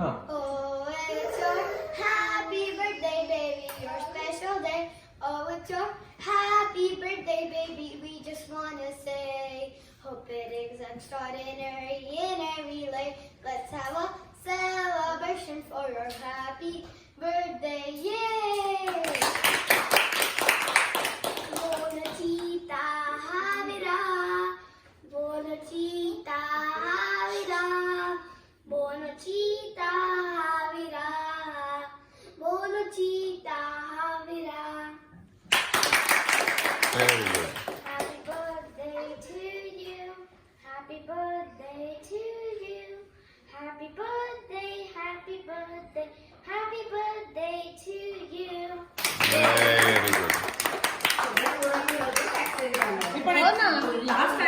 हाँ. Oh, it's your happy birthday, baby, your special day. Oh, it's your happy birthday, baby. We just wanna say, hope it is extraordinary in every way. Let's have a celebration for your happy birthday, yay! Bonachita Havira, Bonachita Havira, Bonachita Havira, Bonachita Havira. Very good. Happy birthday to you. Happy birthday to you. Happy birthday, happy birthday, happy birthday to you. Very good. पण last